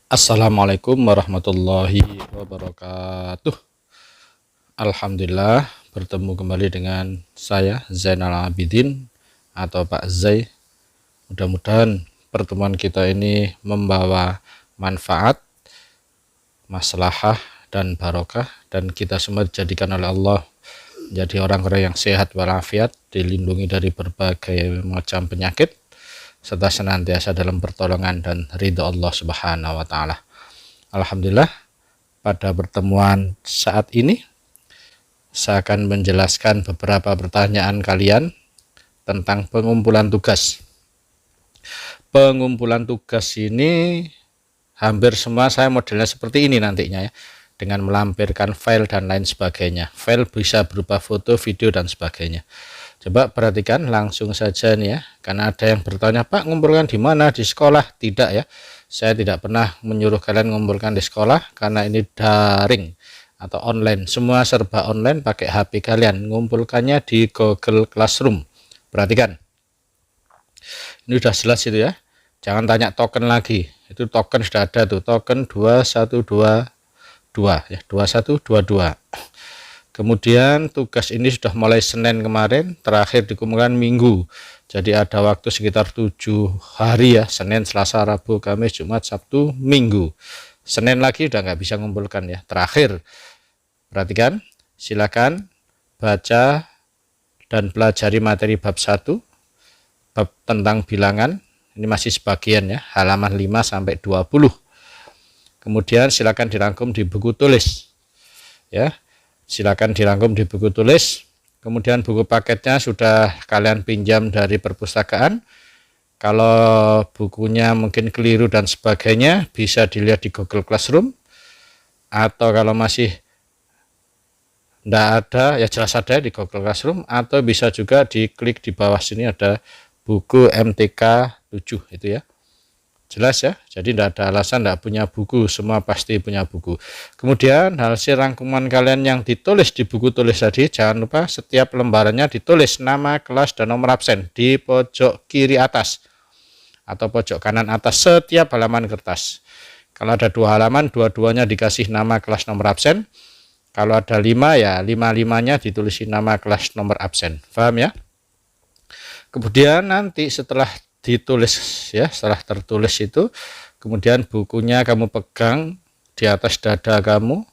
Assalamualaikum warahmatullahi wabarakatuh. Alhamdulillah bertemu kembali dengan saya Zainal Abidin atau Pak Zai. Mudah-mudahan pertemuan kita ini membawa manfaat, maslahah dan barokah, dan kita semua dijadikan oleh Allah menjadi orang-orang yang sehat walafiat, dilindungi dari berbagai macam penyakit, serta senantiasa dalam pertolongan dan ridho Allah Subhanahu wa Ta'ala. Alhamdulillah, pada pertemuan saat ini saya akan menjelaskan beberapa pertanyaan kalian tentang pengumpulan tugas. Pengumpulan tugas ini hampir semua saya modelnya seperti ini nantinya ya, dengan melampirkan file dan lain sebagainya. File bisa berupa foto, video dan sebagainya. Coba perhatikan langsung saja nih ya, karena ada yang bertanya, Pak, ngumpulkan di mana? Di sekolah? Tidak ya, saya tidak pernah menyuruh kalian mengumpulkan di sekolah, karena ini daring atau online, semua serba online, pakai HP kalian, ngumpulkannya di Google Classroom. Perhatikan, ini sudah jelas itu ya, jangan tanya token lagi, itu token sudah ada tuh, token 2122 ya, 2122. Kemudian tugas ini sudah mulai Senin kemarin, terakhir dikumpulkan Minggu. Jadi ada waktu sekitar 7 hari ya, Senin, Selasa, Rabu, Kamis, Jumat, Sabtu, Minggu. Senin lagi udah nggak bisa ngumpulkan ya, terakhir. Perhatikan, silakan baca dan pelajari materi bab 1, bab tentang bilangan. Ini masih sebagian ya, halaman 5 sampai 20. Kemudian silakan dirangkum di buku tulis ya. Silakan dirangkum di buku tulis. Kemudian buku paketnya sudah kalian pinjam dari perpustakaan. Kalau bukunya mungkin keliru dan sebagainya, bisa dilihat di Google Classroom. Atau kalau masih tidak ada, ya jelas ada di Google Classroom. Atau bisa juga diklik di bawah sini, ada buku MTK 7 itu ya. Jelas ya, jadi tidak ada alasan tidak punya buku, semua pasti punya buku. Kemudian hasil rangkuman kalian yang ditulis di buku tulis tadi, jangan lupa setiap lembarannya ditulis nama, kelas, dan nomor absen di pojok kiri atas atau pojok kanan atas setiap halaman kertas. Kalau ada 2 halaman, dua-duanya dikasih nama, kelas, nomor absen. Kalau ada 5 ya 5-5-nya ditulisin nama, kelas, nomor absen. Paham ya? Kemudian nanti setelah ditulis ya, setelah tertulis itu, kemudian bukunya kamu pegang di atas dada kamu.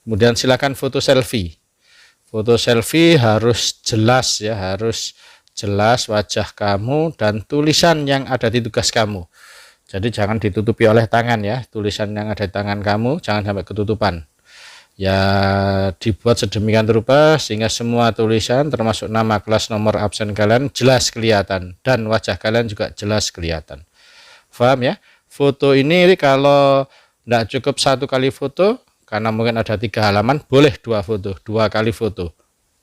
Kemudian silakan foto selfie. Foto selfie harus jelas ya, harus jelas wajah kamu dan tulisan yang ada di tugas kamu. Jadi jangan ditutupi oleh tangan ya, tulisan yang ada di tangan kamu jangan sampai ketutupan. Ya dibuat sedemikian rupa sehingga semua tulisan termasuk nama, kelas, nomor absen kalian jelas kelihatan dan wajah kalian juga jelas kelihatan. Paham ya? Foto ini kalau tidak cukup 1 kali foto, karena mungkin ada 3 halaman, boleh 2 foto, 2 kali foto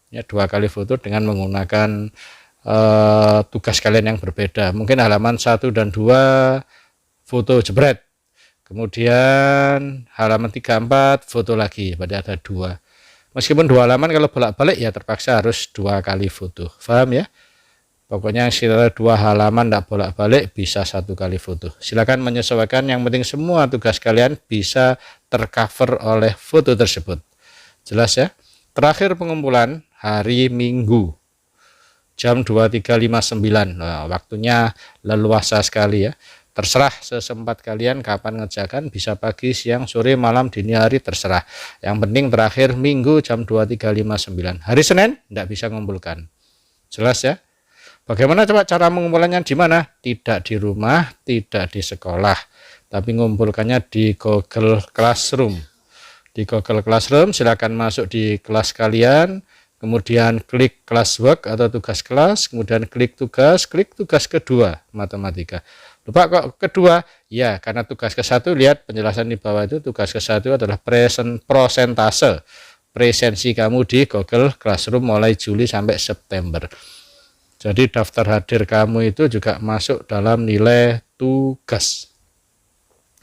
ya, 2 kali foto dengan menggunakan tugas kalian yang berbeda. Mungkin halaman 1 dan 2 foto jebret, kemudian halaman 3-4 foto lagi, berarti ada 2. Meskipun 2 halaman, kalau bolak-balik ya terpaksa harus 2 kali foto. Paham ya? Pokoknya sekitar 2 halaman tidak bolak-balik bisa 1 kali foto. Silakan menyesuaikan, yang penting semua tugas kalian bisa tercover oleh foto tersebut. Jelas ya? Terakhir pengumpulan hari Minggu jam 23.59. Nah, waktunya leluasa sekali ya. Terserah sesempat kalian kapan ngerjakan, bisa pagi, siang, sore, malam, dini hari, terserah. Yang penting terakhir Minggu jam 23.59. Hari Senin tidak bisa mengumpulkan. Jelas ya? Bagaimana coba cara mengumpulkannya di mana? Tidak di rumah, tidak di sekolah, tapi mengumpulkannya di Google Classroom. Di Google Classroom silakan masuk di kelas kalian, kemudian klik classwork atau tugas kelas, kemudian klik tugas kedua matematika. Lupa kok kedua? Ya, karena tugas ke-1, lihat penjelasan di bawah itu, tugas ke-1 adalah prosentase presensi kamu di Google Classroom mulai Juli sampai September. Jadi daftar hadir kamu itu juga masuk dalam nilai tugas.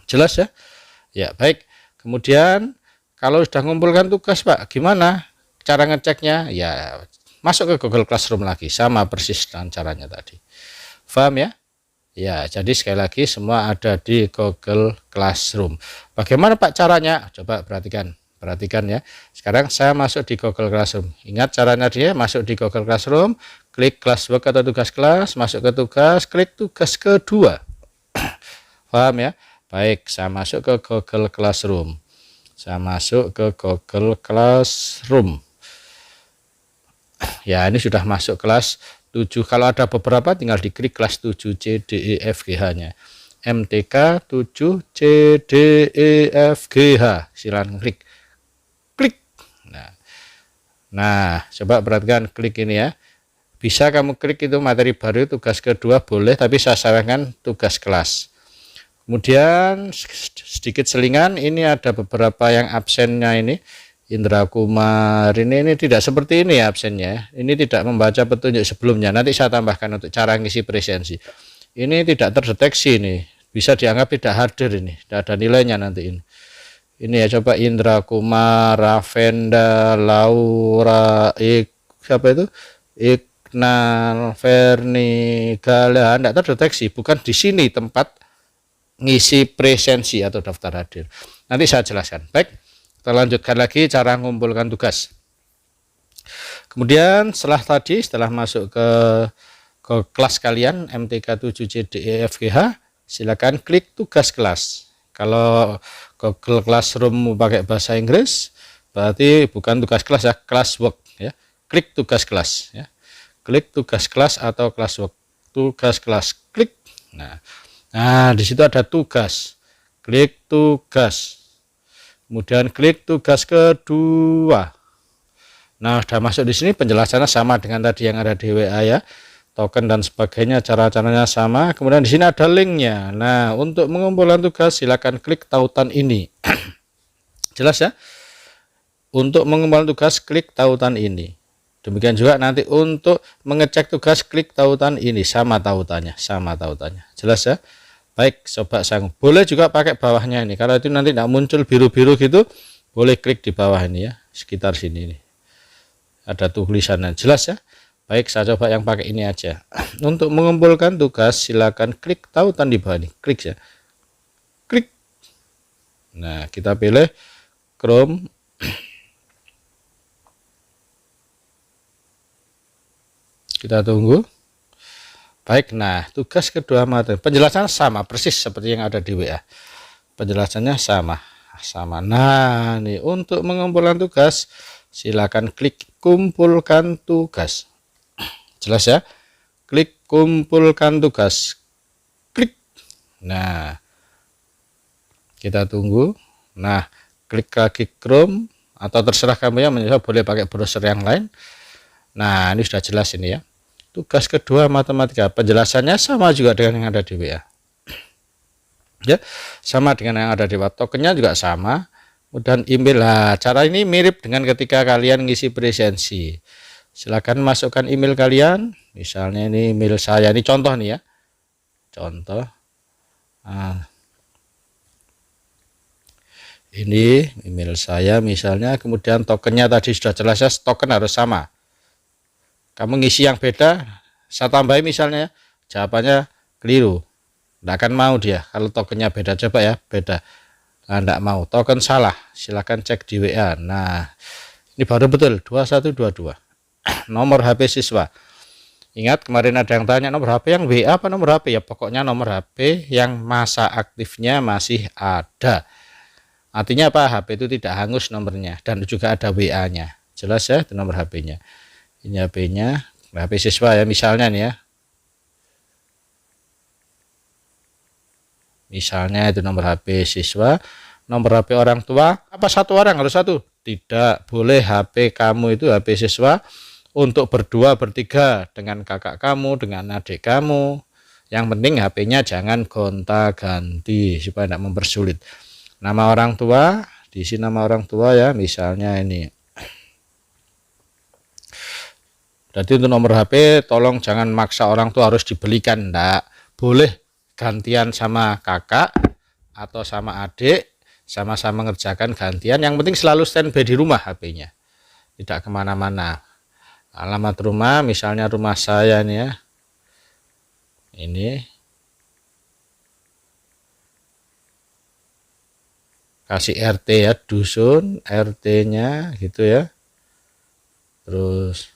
Jelas ya? Ya, baik. Kemudian kalau sudah mengumpulkan tugas, Pak, gimana cara ngeceknya? Ya, masuk ke Google Classroom lagi, sama persis dengan caranya tadi. Paham ya? Ya, jadi sekali lagi semua ada di Google Classroom. Bagaimana Pak caranya? Coba perhatikan. Perhatikan ya. Sekarang saya masuk di Google Classroom. Ingat caranya dia masuk di Google Classroom, klik classwork atau tugas kelas, masuk ke tugas, klik tugas kedua. Paham ya? Baik, saya masuk ke Google Classroom. Saya masuk ke Google Classroom. Ya, ini sudah masuk kelas 7. Kalau ada beberapa tinggal diklik kelas 7 C D E F G H-nya. MTK 7 C D E F G H. Silakan klik. Klik. Nah, coba perhatikan klik ini ya. Bisa kamu klik itu materi baru, tugas kedua boleh, tapi saya sarankan tugas kelas. Kemudian sedikit selingan, ini ada beberapa yang absennya ini. Indra Kumar ini tidak seperti ini ya absennya. Ini tidak membaca petunjuk sebelumnya. Nanti saya tambahkan untuk cara ngisi presensi. Ini tidak terdeteksi nih. Bisa dianggap tidak hadir ini. Tidak ada nilainya nanti ini. Ini ya coba Indra Kumar, Ravenda, Laura, siapa itu? Iqnal, Verni, Gala, tidak terdeteksi. Bukan di sini tempat ngisi presensi atau daftar hadir. Nanti saya jelaskan. Baik. Kita lanjutkan lagi cara mengumpulkan tugas. Kemudian setelah masuk ke kelas kalian MTK 7 C D E F G H, silakan klik tugas kelas. Kalau Google Classroom pakai bahasa Inggris, berarti bukan tugas kelas ya, classwork ya. Klik tugas kelas ya. Klik tugas kelas atau classwork. Tugas kelas, klik. Nah, di situ ada tugas. Klik tugas. Kemudian klik tugas kedua. Nah, sudah masuk di sini penjelasannya sama dengan tadi yang ada di WA ya. Token dan sebagainya, cara-caranya sama. Kemudian di sini ada linknya. Nah, untuk mengumpulkan tugas silakan klik tautan ini. Jelas ya? Untuk mengumpulkan tugas klik tautan ini. Demikian juga nanti untuk mengecek tugas klik tautan ini, sama tautannya. Jelas ya? Baik, coba sanggup. Boleh juga pakai bawahnya ini. Kalau itu nanti tidak muncul biru-biru gitu, boleh klik di bawah ini ya, sekitar sini nih. Ada tulisannya, jelas ya. Baik, saya coba yang pakai ini aja. Untuk mengumpulkan tugas, silakan klik tautan di bawah ini. Klik ya. Klik. Nah, kita pilih Chrome. Kita tunggu. Baik, nah tugas kedua materi penjelasannya sama persis seperti yang ada di WA. Penjelasannya sama. Nah, nih untuk mengumpulkan tugas silakan klik kumpulkan tugas. Jelas ya? Klik kumpulkan tugas. Klik. Nah, kita tunggu. Nah, klik lagi Chrome atau terserah kamu ya, boleh pakai browser yang lain. Nah, ini sudah jelas ini ya. Tugas kedua matematika, penjelasannya sama juga dengan yang ada di WA. Ya, sama dengan yang ada di WA. Tokennya juga sama. Kemudian email. Nah, cara ini mirip dengan ketika kalian ngisi presensi. Silakan masukkan email kalian. Misalnya ini email saya. Ini contoh nih ya. Contoh. Nah, ini email saya misalnya. Kemudian tokennya tadi sudah jelas ya. Token harus sama. Kamu ngisi yang beda, saya tambahin misalnya, jawabannya keliru. Tidak akan mau dia, kalau tokennya beda, coba ya, beda. Nah, tidak mau, token salah, silahkan cek di WA. Nah, ini baru betul, 2122. Nomor HP siswa. Ingat, kemarin ada yang tanya nomor HP yang WA apa nomor HP? Ya, pokoknya nomor HP yang masa aktifnya masih ada. Artinya apa? HP itu tidak hangus nomornya, dan juga ada WA-nya. Jelas ya, itu nomor HP-nya. Ini HP-nya, HP siswa ya misalnya nih ya. Misalnya itu nomor HP siswa, nomor HP orang tua, apa satu orang harus satu? Tidak, boleh HP kamu itu HP siswa untuk berdua, bertiga dengan kakak kamu, dengan adik kamu. Yang penting HP-nya jangan gonta-ganti supaya tidak mempersulit. Nama orang tua, diisi nama orang tua ya, misalnya ini. Jadi untuk nomor HP tolong jangan maksa orang tua harus dibelikan, enggak. Boleh gantian sama kakak atau sama adik, sama-sama ngerjakan gantian. Yang penting selalu standby di rumah HP-nya, tidak kemana-mana. Alamat rumah misalnya rumah saya nih ya, ini kasih RT ya, dusun, RT-nya gitu ya. Terus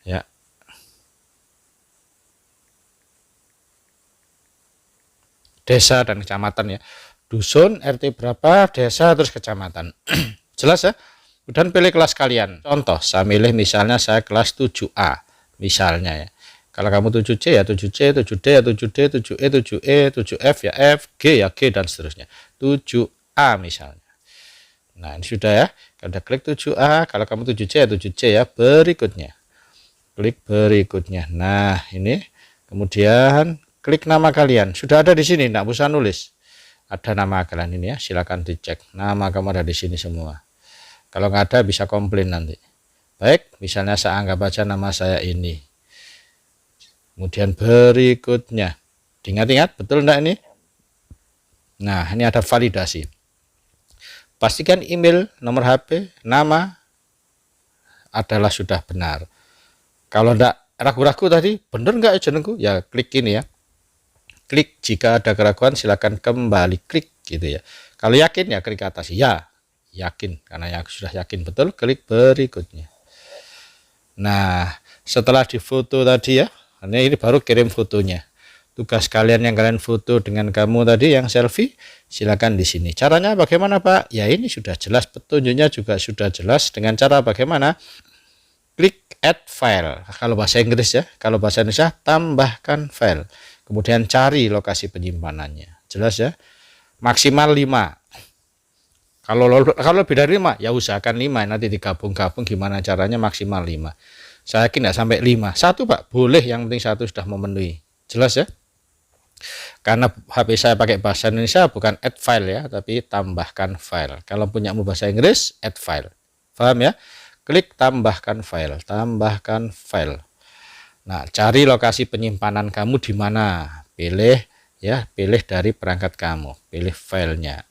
ya, desa dan kecamatan ya. Dusun, RT berapa, desa, terus kecamatan. Jelas ya? Dan pilih kelas kalian. Contoh, saya milih misalnya saya kelas 7A. Misalnya ya. Kalau kamu 7C ya 7C, 7D ya 7D, 7E, 7E, 7F ya F, G ya G, dan seterusnya. 7A misalnya. Nah, ini sudah ya. Kalau klik 7A, kalau kamu 7C ya 7C ya. Berikutnya. Klik berikutnya. Nah, ini. Kemudian klik nama kalian. Sudah ada di sini, enggak usah nulis. Ada nama kalian ini ya, silakan dicek. Nama kamu ada di sini semua. Kalau nggak ada bisa komplain nanti. Baik, misalnya saya anggap aja nama saya ini. Kemudian berikutnya, ingat-ingat betul enggak ini? Nah, ini ada validasi. Pastikan email, nomor HP, nama adalah sudah benar. Kalau enggak ragu-ragu tadi, benar enggak ya jenengku? Ya klik ini ya. Klik jika ada keraguan silakan kembali klik gitu ya. Kalau yakin ya klik atas ya. Yakin, karena yang sudah yakin betul klik berikutnya. Nah, setelah difoto tadi ya, ini baru kirim fotonya. Tugas kalian yang kalian foto dengan kamu tadi yang selfie, silakan di sini. Caranya bagaimana, Pak? Ya ini sudah jelas, petunjuknya juga sudah jelas. Dengan cara bagaimana? Klik add file. Kalau bahasa Inggris ya, kalau bahasa Indonesia tambahkan file. Kemudian cari lokasi penyimpanannya. Jelas ya? Maksimal 5. Kalau lebih dari 5 ya usahakan 5, nanti digabung-gabung gimana caranya maksimal 5. Saya yakin tidak sampai 5. 1 Pak, boleh, yang penting 1 sudah memenuhi. Jelas ya? Karena HP saya pakai bahasa Indonesia bukan add file ya, tapi tambahkan file. Kalau punyamu bahasa Inggris, add file. Paham ya? Klik tambahkan file, tambahkan file. Nah, cari lokasi penyimpanan kamu di mana. Pilih ya, pilih dari perangkat kamu, pilih filenya.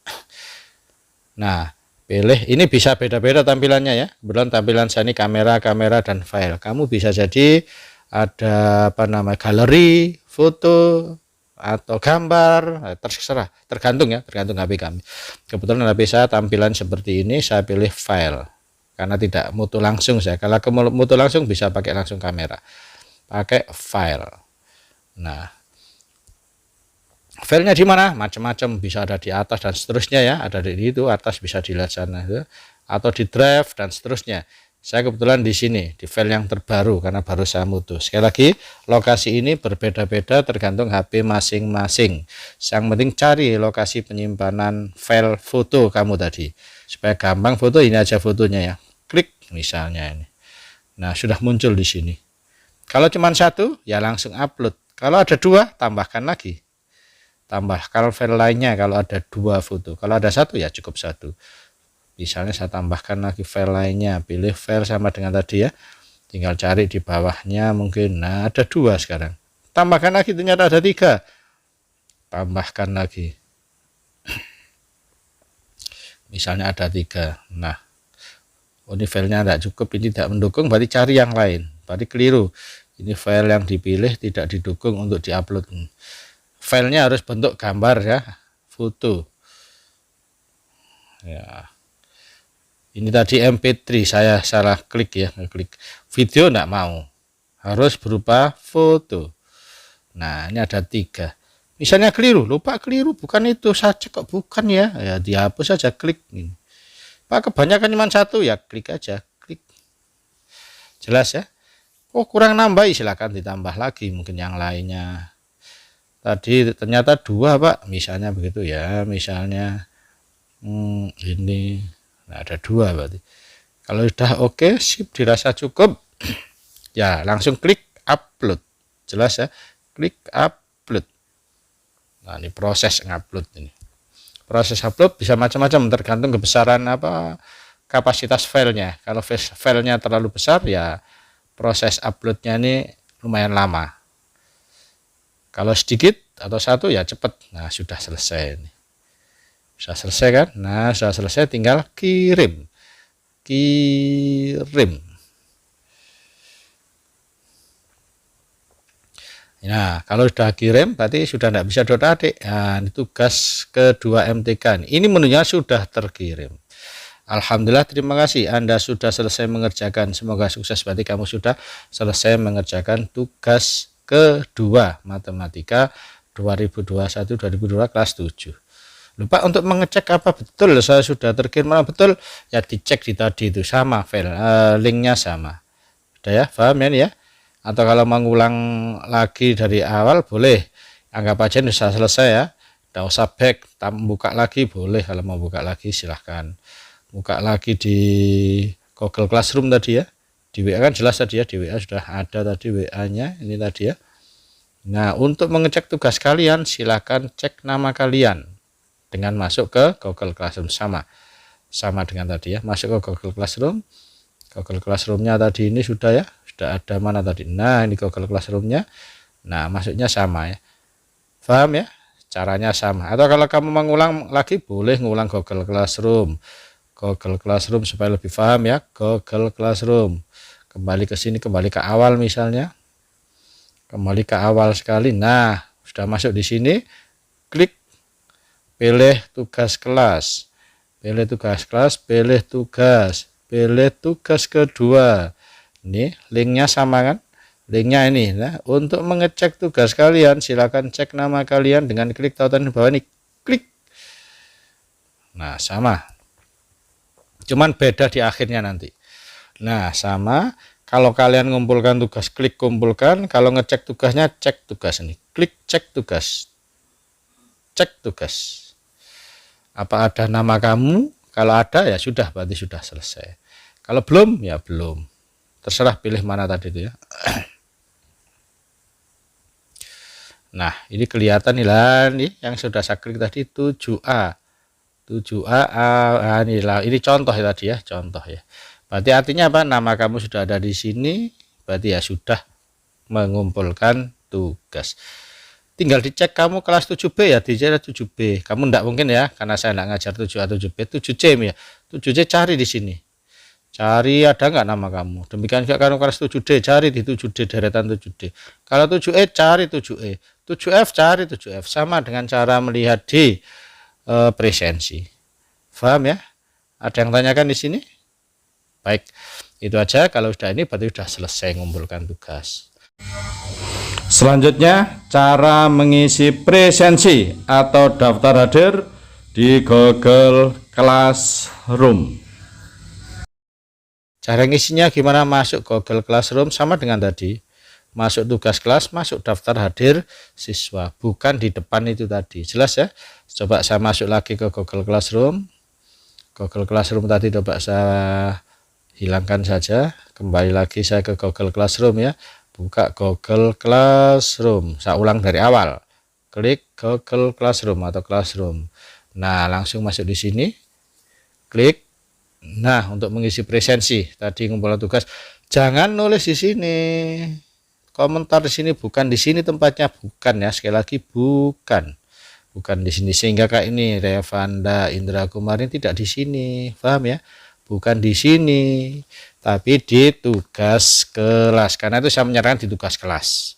Nah, pilih, ini bisa beda-beda tampilannya ya. Kebetulan tampilan saya ini kamera, dan file. Kamu bisa jadi ada apa namanya, galeri, foto, atau gambar, terserah, tergantung ya, tergantung HP kami. Kebetulan HP saya tampilan seperti ini, saya pilih file. Karena tidak mutu langsung saya. Kalau mutu langsung bisa pakai langsung kamera. Pakai file. Nah, filenya di mana? Macam-macam, bisa ada di atas dan seterusnya ya, ada di itu atas, bisa dilihat sana ya. Atau di drive dan seterusnya. Saya kebetulan di sini di file yang terbaru karena baru saya mutu. Sekali lagi, lokasi ini berbeda-beda tergantung HP masing-masing. Yang penting cari lokasi penyimpanan file foto kamu tadi. Supaya gampang foto, ini aja fotonya ya. Klik misalnya ini. Nah, sudah muncul di sini. Kalau cuma 1 ya langsung upload. Kalau ada 2 tambahkan lagi. Tambahkan file lainnya kalau ada 2 foto. Kalau ada 1 ya cukup 1. Misalnya saya tambahkan lagi file lainnya. Pilih file sama dengan tadi ya. Tinggal cari di bawahnya mungkin. Nah, ada 2 sekarang. Tambahkan lagi, ternyata ada 3. Tambahkan lagi. Misalnya ada 3. Nah, ini filenya tidak cukup, ini tidak mendukung, berarti cari yang lain. Berarti keliru. Ini file yang dipilih tidak didukung untuk diupload. Filenya harus bentuk gambar ya, foto. Ya. Ini tadi MP3, saya salah klik ya, klik. Video enggak mau. Harus berupa foto. Nah, ini ada 3. Misalnya keliru, lupa keliru, bukan itu saja kok, bukan ya. Ya dihapus saja, klik ini. Pak, kebanyakan cuma 1 ya, klik aja, klik. Jelas ya? Oh, kurang nambah, silakan ditambah lagi mungkin yang lainnya. Tadi ternyata 2 Pak, misalnya begitu ya, misalnya ini. Nah, ada 2 berarti. Kalau sudah oke, sip, dirasa cukup, ya langsung klik upload. Jelas ya? Klik upload. Nah, ini proses ngupload ini. Proses upload bisa macam-macam tergantung kebesaran apa kapasitas filenya. Kalau filenya terlalu besar ya proses uploadnya ini lumayan lama. Kalau sedikit atau 1 ya cepat. Nah, sudah selesai ini. Sudah selesai kan? Nah, sudah selesai, tinggal kirim. Kirim. Nah, kalau sudah kirim berarti sudah tidak bisa adik. Nah, ini tugas kedua MTK. Ini menunya sudah terkirim. Alhamdulillah, terima kasih Anda sudah selesai mengerjakan. Semoga sukses, berarti kamu sudah selesai mengerjakan tugas kedua matematika 2021-2022 kelas 7. Lupa untuk mengecek apa betul saya sudah terkirim betul, ya dicek di tadi itu sama file, linknya sama. Sudah ya, paham ya nih ya? Atau kalau mengulang lagi dari awal boleh, anggap aja sudah selesai ya, tidak usah back, buka lagi boleh. Kalau mau buka lagi silahkan buka lagi di Google Classroom tadi ya, di WA kan jelas tadi ya, di WA sudah ada tadi WA nya ini tadi ya. Nah, untuk mengecek tugas kalian silahkan cek nama kalian dengan masuk ke Google Classroom, sama dengan tadi ya, masuk ke Google Classroom. Google Classroom-nya tadi ini sudah ya, sudah ada mana tadi. Nah, ini Google Classroom-nya. Nah, masuknya sama ya. Paham ya? Caranya sama. Atau kalau kamu mengulang lagi boleh ngulang Google Classroom. Google Classroom supaya lebih paham ya. Google Classroom. Kembali ke sini, kembali ke awal misalnya. Kembali ke awal sekali. Nah, sudah masuk di sini. Klik pilih tugas kelas. Pilih tugas kelas, pilih tugas kedua. Ini linknya sama kan? Linknya ini. Nah, untuk mengecek tugas kalian silakan cek nama kalian dengan klik tautan di bawah ini. Klik. Nah, sama. Cuman beda di akhirnya nanti. Nah, sama. Kalau kalian ngumpulkan tugas, klik kumpulkan. Kalau ngecek tugasnya, cek tugas ini. Klik cek tugas. Cek tugas. Apa ada nama kamu? Kalau ada ya sudah, berarti sudah selesai. Kalau belum ya belum. Terserah pilih mana tadi itu ya. Nah, ini kelihatan nih yang sudah saya klik tadi 7A. 7A, ini contoh ya tadi ya, contoh ya. Berarti artinya apa? Nama kamu sudah ada di sini, berarti ya sudah mengumpulkan tugas. Tinggal dicek kamu kelas 7B ya, dicek 7B. Kamu enggak mungkin ya, karena saya enggak ngajar 7A 7B, 7C ya. 7C cari di sini. Cari ada enggak nama kamu. Demikian juga kalau kelas 7D, cari di 7D, deretan 7D. Kalau 7E cari 7E. 7F cari 7F. Sama dengan cara melihat di presensi. Paham ya? Ada yang tanyakan di sini? Baik, itu aja. Kalau sudah ini berarti sudah selesai mengumpulkan tugas. Selanjutnya, cara mengisi presensi atau daftar hadir di Google Classroom. Cara ngisinya gimana? Masuk Google Classroom sama dengan tadi. Masuk tugas kelas, masuk daftar hadir siswa. Bukan di depan itu tadi. Jelas ya? Coba saya masuk lagi ke Google Classroom. Google Classroom tadi coba saya hilangkan saja. Kembali lagi saya ke Google Classroom ya. Buka Google Classroom. Saya ulang dari awal. Klik Google Classroom atau Classroom. Nah, langsung masuk di sini. Klik. Nah, untuk mengisi presensi tadi ngumpulkan tugas, jangan nulis di sini. Komentar di sini, bukan di sini tempatnya, bukan ya, sekali lagi bukan di sini. Sehingga kayak ini Revanda Indra Kumarin tidak di sini, paham ya? Bukan di sini, tapi di tugas kelas. Karena itu saya menyarankan di tugas kelas.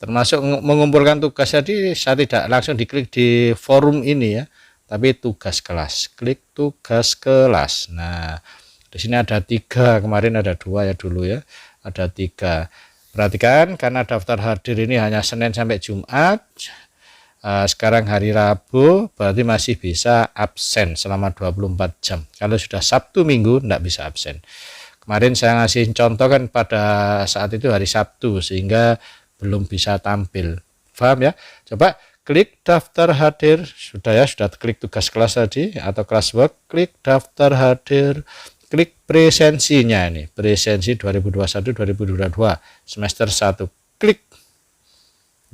Termasuk mengumpulkan tugas tadi, saya tidak langsung diklik di forum ini ya, tapi tugas kelas. Klik tugas kelas. Nah, di sini ada 3, kemarin ada 2 ya dulu ya, ada 3. Perhatikan, karena daftar hadir ini hanya Senin sampai Jumat, sekarang hari Rabu, berarti masih bisa absen selama 24 jam. Kalau sudah Sabtu Minggu tidak bisa absen. Kemarin saya ngasih contoh kan pada saat itu hari Sabtu, sehingga belum bisa tampil. Paham ya? Coba klik daftar hadir, sudah ya, sudah klik tugas kelas tadi atau classwork, klik daftar hadir. Klik presensinya ini, presensi 2021-2022 semester 1. Klik.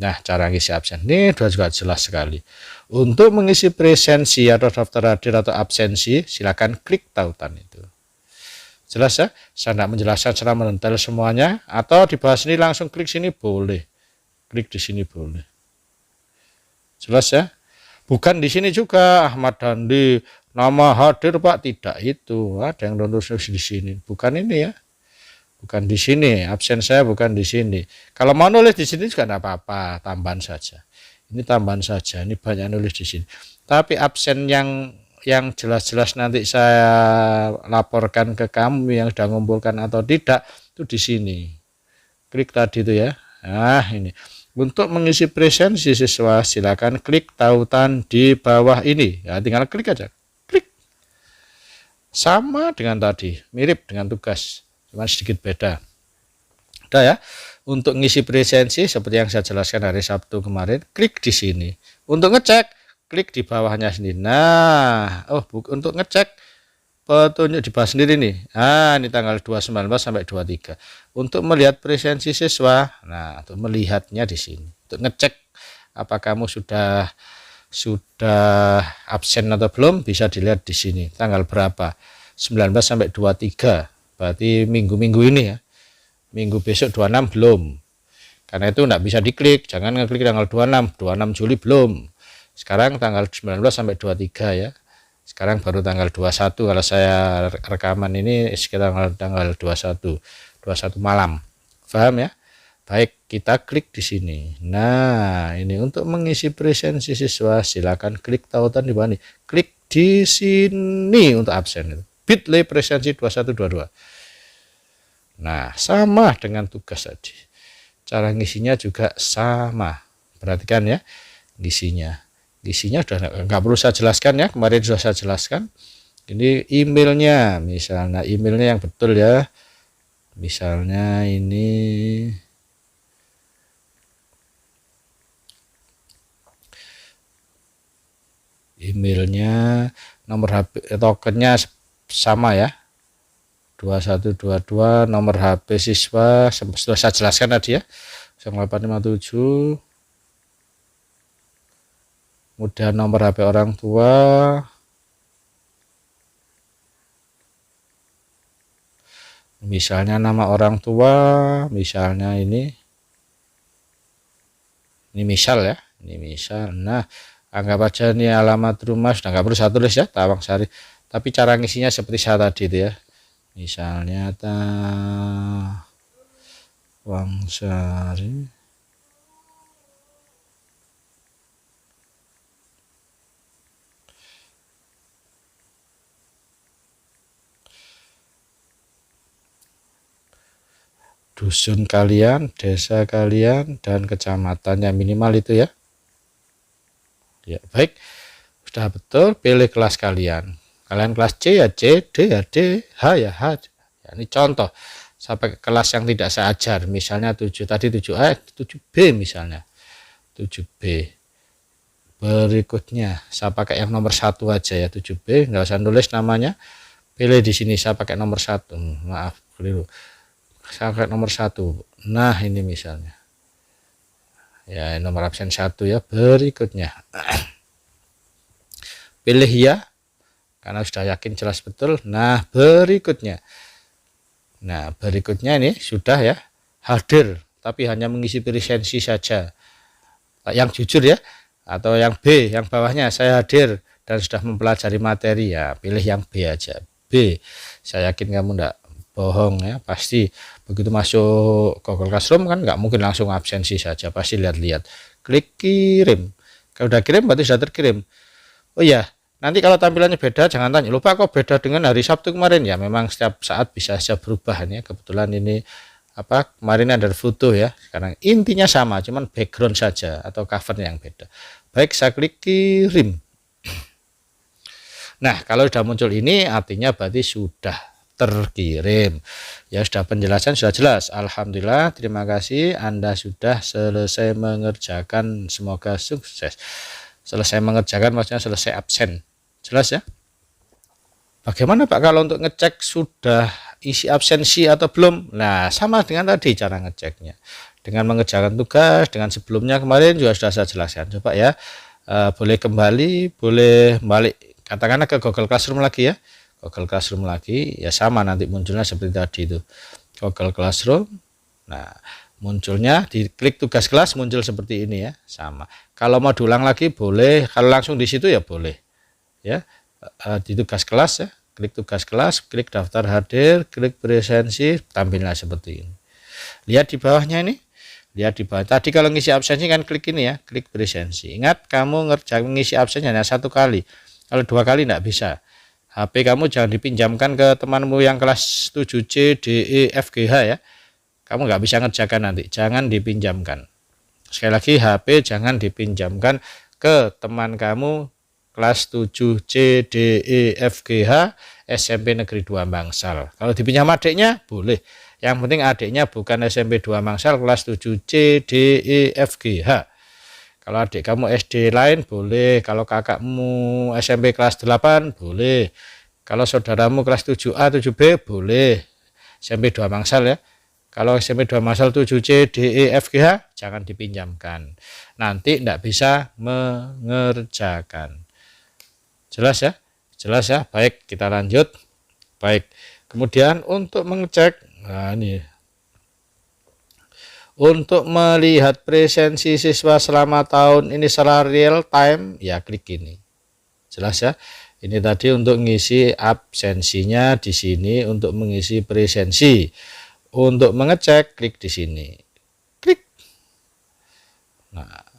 Nah, cara ngisi absen ini sudah juga jelas sekali. Untuk mengisi presensi atau daftar hadir atau absensi, silakan klik tautan itu. Jelas ya? Saya tidak menjelaskan secara mendetail semuanya, atau dibahas ini langsung klik sini boleh. Klik di sini boleh. Jelas ya? Bukan di sini juga Ahmad Dandi nama hadir Pak, tidak itu. Ada yang nulis di sini. Bukan ini ya. bukan di sini, absen saya bukan di sini. Kalau mau nulis di sini juga tidak apa-apa, tambahan saja. Ini tambahan saja, ini banyak nulis di sini. Tapi absen yang jelas-jelas nanti saya laporkan ke kamu yang sudah ngumpulkan atau tidak, itu di sini. Klik tadi itu ya. Nah, ini. Untuk mengisi presensi siswa, silakan klik tautan di bawah ini. Ya, tinggal klik aja. Klik. Sama dengan tadi, mirip dengan tugas, cuma sedikit beda. Udah ya. Untuk ngisi presensi seperti yang saya jelaskan hari Sabtu kemarin, klik di sini. Untuk ngecek, klik di bawahnya sini. Nah, untuk ngecek petunjuk di bawah sendiri nih. Nah, ini tanggal 2/19 sampai 23. Untuk melihat presensi siswa, nah, untuk melihatnya di sini. Untuk ngecek apakah kamu sudah absen atau belum, bisa dilihat di sini. Tanggal berapa? 19 sampai 23. Berarti minggu-minggu ini ya. Minggu besok 26 belum. Karena itu enggak bisa diklik. Jangan ngeklik tanggal 26 Juli belum. Sekarang tanggal 19 sampai 23 ya. Sekarang baru tanggal 21, kalau saya rekaman ini sekitar tanggal 21 malam. Paham ya? Baik, kita klik di sini. Nah, ini untuk mengisi presensi siswa, silakan klik tautan di bawah ini. Klik di sini untuk absen. Bit.ly presensi 2122. Nah, sama dengan tugas tadi. Cara ngisinya juga sama. Perhatikan ya, ngisinya sudah nggak perlu saya jelaskan ya, kemarin sudah saya jelaskan. Ini emailnya, misalnya emailnya yang betul ya, misalnya ini emailnya, nomor HP tokennya sama ya, 2122, nomor HP siswa sudah saya jelaskan tadi ya, 0857. Kemudian nomor HP orang tua, misalnya nama orang tua, misalnya ini misal ya, ini misal. Nah, anggap aja ini alamat rumah, sudah nggak perlu saya tulis ya, Tawangsari. Tapi cara ngisinya seperti saya tadi itu ya, misalnya Tawangsari. Dusun kalian, desa kalian, dan kecamatannya minimal itu ya. Ya, baik. Sudah betul, pilih kelas kalian. Kalian kelas C ya C, D ya D, H ya H. Ya, ini contoh. Sampai kelas yang tidak saya ajar, misalnya 7 tadi 7A, 7B misalnya. 7B. Berikutnya, saya pakai yang nomor 1 aja ya, 7B, nggak usah nulis namanya. Pilih di sini, saya pakai nomor 1. Maaf, keliru. Saya pakai nomor 1. Nah, ini misalnya. Ya, nomor absen 1 ya. Berikutnya. Pilih ya. Karena sudah yakin jelas betul. Nah, berikutnya. Nah, berikutnya ini sudah ya. Hadir. Tapi hanya mengisi presensi saja. Yang jujur ya. Atau yang B, yang bawahnya. Saya hadir dan sudah mempelajari materi. Ya, pilih yang B aja. B. Saya yakin kamu enggak bohong ya, pasti begitu masuk Google Classroom kan nggak mungkin langsung absensi saja, pasti lihat-lihat, klik kirim. Kalau udah kirim berarti sudah terkirim. Oh iya, nanti kalau tampilannya beda jangan tanya, lupa kok beda dengan hari Sabtu kemarin. Ya memang setiap saat bisa saja berubah ya, kebetulan ini kemarin ada foto ya, sekarang intinya sama, cuman background saja atau covernya yang beda. Baik, saya klik kirim. Nah, kalau sudah muncul ini artinya berarti sudah terkirim ya, sudah penjelasan sudah jelas. Alhamdulillah, terima kasih Anda sudah selesai mengerjakan, semoga sukses. Selesai mengerjakan maksudnya selesai absen, jelas ya. Bagaimana Pak kalau untuk ngecek sudah isi absensi atau belum? Nah, sama dengan tadi cara ngeceknya, dengan mengerjakan tugas, dengan sebelumnya kemarin juga sudah saya jelaskan. Coba ya, boleh kembali, boleh balik katakanlah ke Google Classroom lagi ya. Google Classroom lagi ya, sama nanti munculnya seperti tadi itu, Google Classroom. Nah, munculnya diklik tugas kelas muncul seperti ini ya, sama. Kalau mau diulang lagi boleh, kalau langsung di situ ya boleh ya, di tugas kelas ya, klik tugas kelas, klik daftar hadir, klik presensi, tampilnya seperti ini. Lihat di bawahnya ini, lihat di bawah. Tadi kalau ngisi absensi kan klik ini ya, klik presensi. Ingat kamu ngisi absen hanya 1 kali, kalau 2 kali tidak bisa. HP kamu jangan dipinjamkan ke temanmu yang kelas 7C, D, E, F, G, H ya. Kamu nggak bisa ngerjakan nanti, jangan dipinjamkan. Sekali lagi, HP jangan dipinjamkan ke teman kamu kelas 7C, D, E, F, G, H, SMP Negeri 2 Bangsal. Kalau dipinjam adiknya, boleh. Yang penting adiknya bukan SMP 2 Bangsal kelas 7C, D, E, F, G, H. Kalau adik kamu SD lain, boleh. Kalau kakakmu SMP kelas 8, boleh. Kalau saudaramu kelas 7A, 7B, boleh. SMP 2 Bangsal ya. Kalau SMP 2 Bangsal 7C, D, E, F, G, H, jangan dipinjamkan. Nanti tidak bisa mengerjakan. Jelas ya? Jelas ya? Baik, kita lanjut. Baik, kemudian untuk mengecek, nah ini, untuk melihat presensi siswa selama tahun ini secara real time, ya klik ini. Jelas ya? Ini tadi untuk mengisi absensinya di sini, untuk mengisi presensi. Untuk mengecek, klik di sini. Klik. Nah.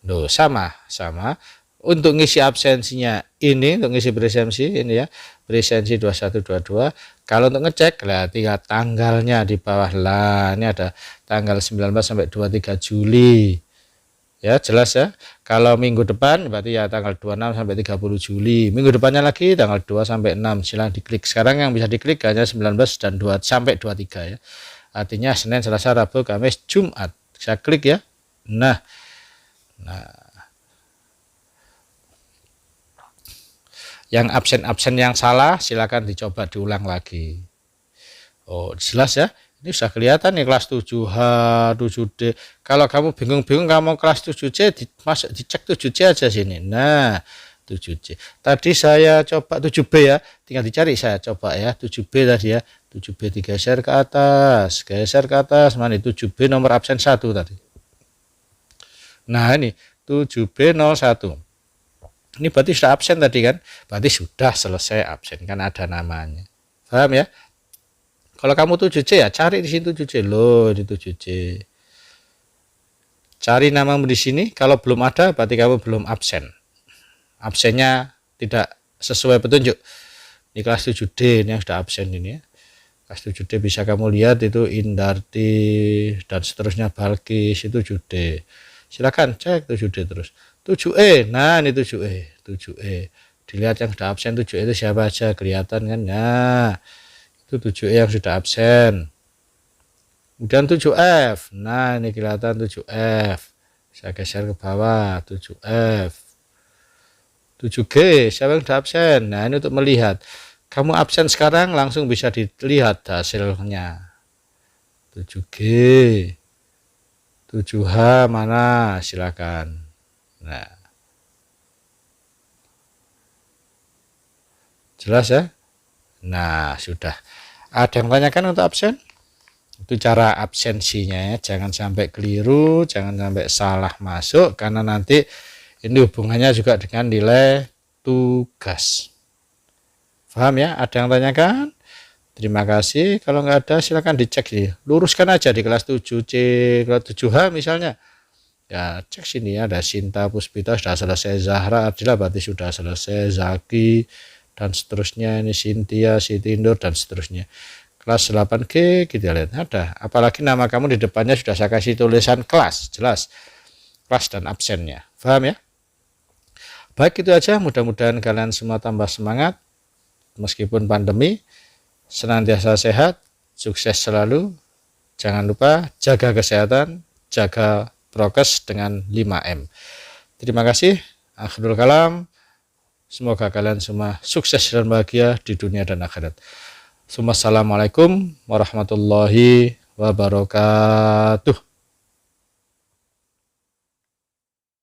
Loh, sama. Untuk ngisi absensinya ini, untuk ngisi presensi ini ya, presensi 2122. Kalau untuk ngecek, lah tinggal tanggalnya di bawah lah. Ini ada tanggal 19 sampai 23 Juli. Ya, jelas ya. Kalau minggu depan berarti ya tanggal 26 sampai 30 Juli. Minggu depannya lagi tanggal 2 sampai 6. Silahkan diklik. Sekarang yang bisa diklik hanya 19 dan 2 sampai 23 ya. Artinya Senin, Selasa, Rabu, Kamis, Jumat. Saya klik ya. Nah. Yang absen-absen yang salah silakan dicoba diulang lagi. Oh, jelas ya. Ini sudah kelihatan nih kelas 7H, 7D. Kalau kamu bingung-bingung kamu kelas 7C, dicek 7C aja sini. Nah, 7C. Tadi saya coba 7B ya. Tinggal dicari, saya coba ya. 7B tadi ya. 7B digeser ke atas. Geser ke atas. Mana 7B nomor absen 1 tadi. Nah, ini 7B01. Ini berarti sudah absen tadi kan. Berarti sudah selesai absen. Kan ada namanya. Paham ya? Kalau kamu 7C ya cari di sini 7C. Loh, di 7C. Cari namamu di sini. Kalau belum ada berarti kamu belum absen. Absennya tidak sesuai petunjuk. Di kelas 7D ini yang sudah absen ini ya. Kelas 7D bisa kamu lihat itu Indarti dan seterusnya, Balkis itu 7D. Silakan cek 7D terus. 7E. Nah, ini 7E. 7E. Dilihat yang sudah absen 7E itu siapa aja, kelihatan kan? Nah, itu 7E yang sudah absen. Kemudian 7F. Nah, ini kelihatan 7F. Saya geser ke bawah, 7F. 7G, siapa yang sudah absen? Nah, ini untuk melihat. Kamu absen sekarang langsung bisa dilihat hasilnya. 7G. 7H mana? Silakan. Nah. Jelas ya? Nah, sudah. Ada yang tanyakan untuk absen? Itu cara absensinya ya. Jangan sampai keliru, jangan sampai salah masuk, karena nanti ini hubungannya juga dengan nilai tugas. Paham ya? Ada yang tanyakan? Terima kasih. Kalau nggak ada silakan dicek sih. Luruskan aja di kelas 7C, kelas 7H misalnya. Ya, cek sini ada Sinta Puspita sudah selesai, Zahra Ardila berarti sudah selesai, Zaki dan seterusnya, ini Cynthia, Siti Nur dan seterusnya. Kelas 8G kita lihat ada. Apalagi nama kamu di depannya sudah saya kasih tulisan kelas, jelas. Kelas dan absennya. Paham ya? Baik, itu aja. Mudah-mudahan kalian semua tambah semangat meskipun pandemi. Senantiasa sehat, sukses selalu. Jangan lupa jaga kesehatan, jaga prokes dengan 5M. Terima kasih. Akhirul kalam. Semoga kalian semua sukses dan bahagia di dunia dan akhirat. Assalamualaikum warahmatullahi wabarakatuh.